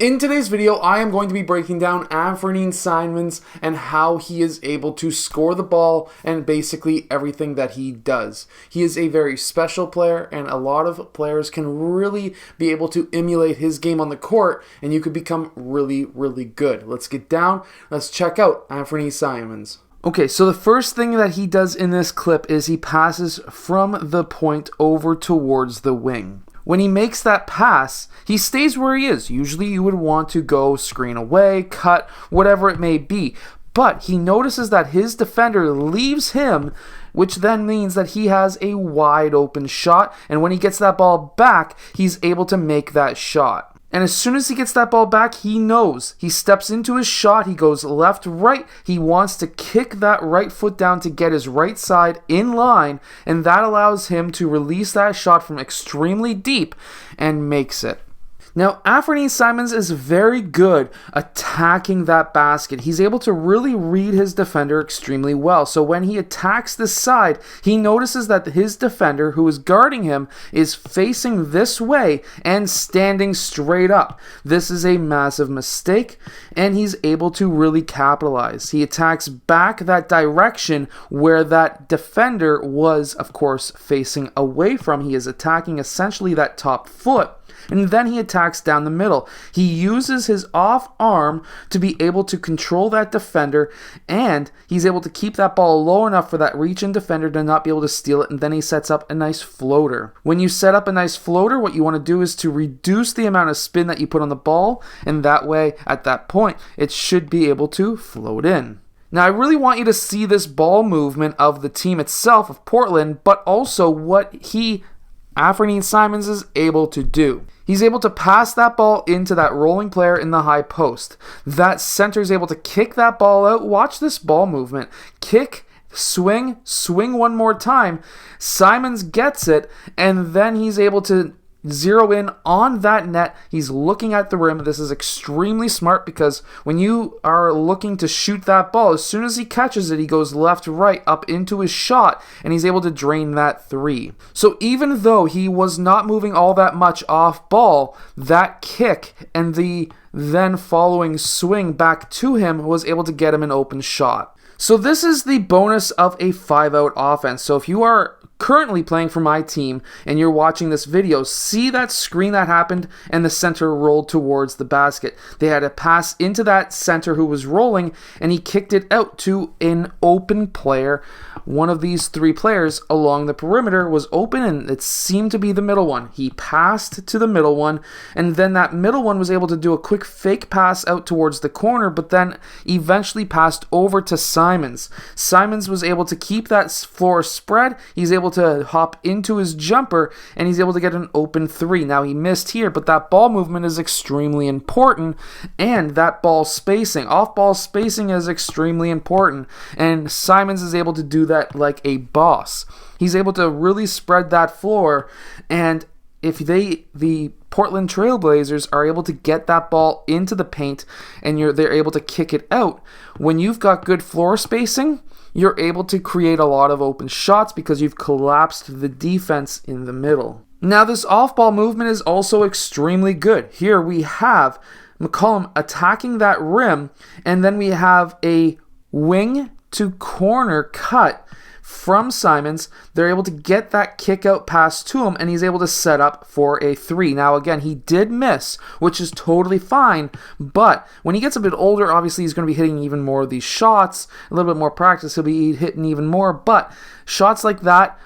In today's video, I am going to be breaking down Anfernee Simons and how he is able to score the ball and basically everything that he does. He is a very special player, and a lot of players can really be able to emulate his game on the court, and you could become really, really good. Let's get down. Let's check out Anfernee Simons. Okay, so the first thing that he does in this clip is he passes from the point over towards the wing. When he makes that pass, he stays where he is. Usually you would want to go screen away, cut, whatever it may be. But he notices that his defender leaves him, which then means that he has a wide open shot. And when he gets that ball back, he's able to make that shot. And as soon as he gets that ball back, he knows. He steps into his shot. He goes left, right. He wants to kick that right foot down to get his right side in line. And that allows him to release that shot from extremely deep and makes it. Now, Anfernee Simons is very good attacking that basket. He's able to really read his defender extremely well. So when he attacks this side, he notices that his defender, who is guarding him, is facing this way and standing straight up. This is a massive mistake, and he's able to really capitalize. He attacks back that direction where that defender was, of course, facing away from. He is attacking essentially that top foot. And then he attacks down the middle. He uses his off arm to be able to control that defender, and he's able to keep that ball low enough for that reach-in defender to not be able to steal it, and then he sets up a nice floater. When you set up a nice floater, what you want to do is to reduce the amount of spin that you put on the ball, and that way, at that point, it should be able to float in. Now, I really want you to see this ball movement of the team itself, of Portland, but also what Anfernee Simons is able to do. He's able to pass that ball into that rolling player in the high post. That center is able to kick that ball out. Watch this ball movement. Kick, swing one more time. Simons gets it, and then he's able to zero in on that net. He's looking at the rim. This is extremely smart because when you are looking to shoot that ball, as soon as he catches it, he goes left, right, up into his shot, and he's able to drain that three. So even though he was not moving all that much off ball, that kick and the then following swing back to him was able to get him an open shot. So this is the bonus of a 5-out offense. So if you are currently playing for my team and you're watching this video, see that screen that happened and the center rolled towards the basket. They had a pass into that center who was rolling, and he kicked it out to an open player. One of these three players along the perimeter was open, and it seemed to be the middle one. He passed to the middle one, and then that middle one was able to do a quick fake pass out towards the corner, but then eventually passed over to Simons. Simons was able to keep that floor spread. He's able to hop into his jumper, and he's able to get an open three. Now, he missed here, but that ball movement is extremely important, and that ball spacing, off-ball spacing, is extremely important, and Simons is able to do that like a boss. He's able to really spread that floor, and if the Portland Trailblazers are able to get that ball into the paint and they're able to kick it out, when you've got good floor spacing, you're able to create a lot of open shots because you've collapsed the defense in the middle. Now, this off-ball movement is also extremely good. Here we have McCollum attacking that rim, and then we have a wing to corner cut from Simons. They're able to get that kick out pass to him, and he's able to set up for a three. Now, again, he did miss, which is totally fine, but when he gets a bit older, obviously he's going to be hitting even more of these shots. A little bit more practice, he'll be hitting even more, but shots like that,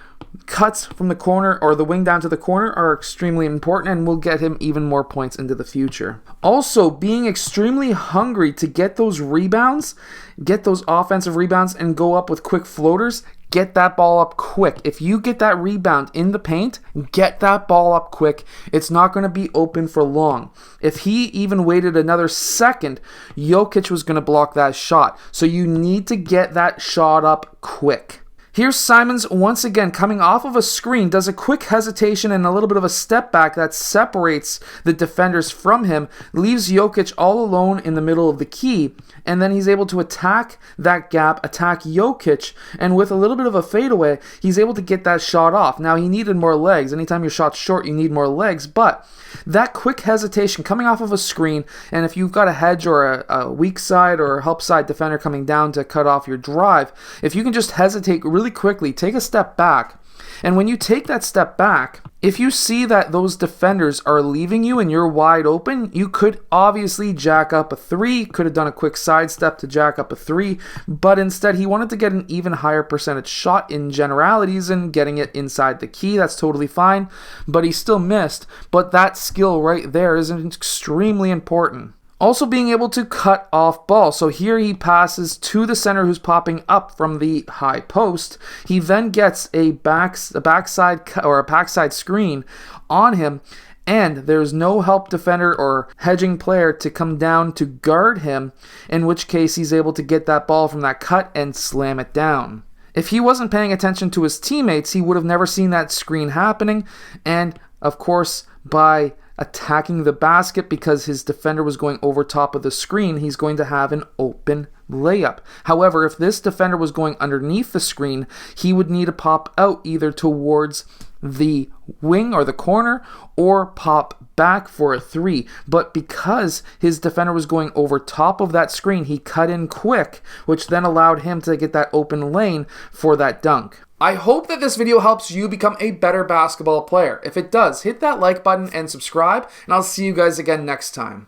cuts from the corner or the wing down to the corner, are extremely important and will get him even more points into the future. Also, being extremely hungry to get those rebounds, get those offensive rebounds and go up with quick floaters, get that ball up quick. If you get that rebound in the paint, get that ball up quick. It's not going to be open for long. If he even waited another second, Jokic was going to block that shot. So you need to get that shot up quick. Here's Simons once again coming off of a screen, does a quick hesitation and a little bit of a step back that separates the defenders from him, leaves Jokic all alone in the middle of the key, and then he's able to attack that gap, attack Jokic, and with a little bit of a fadeaway, he's able to get that shot off. Now, he needed more legs. Anytime your shot's short, you need more legs, but that quick hesitation coming off of a screen, and if you've got a hedge or a weak side or a help side defender coming down to cut off your drive, if you can just hesitate really quickly, take a step back, and when you take that step back, if you see that those defenders are leaving you and you're wide open, you could obviously jack up a three, could have done a quick sidestep to jack up a three, but instead he wanted to get an even higher percentage shot in generalities and getting it inside the key. That's totally fine, but he still missed. But that skill right there is extremely important. Also being able to cut off ball. So here he passes to the center who's popping up from the high post. He then gets a backside screen on him, and there's no help defender or hedging player to come down to guard him, in which case he's able to get that ball from that cut and slam it down. If he wasn't paying attention to his teammates, he would have never seen that screen happening, and of course, by attacking the basket because his defender was going over top of the screen, he's going to have an open layup. However, if this defender was going underneath the screen, he would need to pop out either towards the wing or the corner or pop back for a three. But because his defender was going over top of that screen, he cut in quick, which then allowed him to get that open lane for that dunk. I hope that this video helps you become a better basketball player. If it does, hit that like button and subscribe, and I'll see you guys again next time.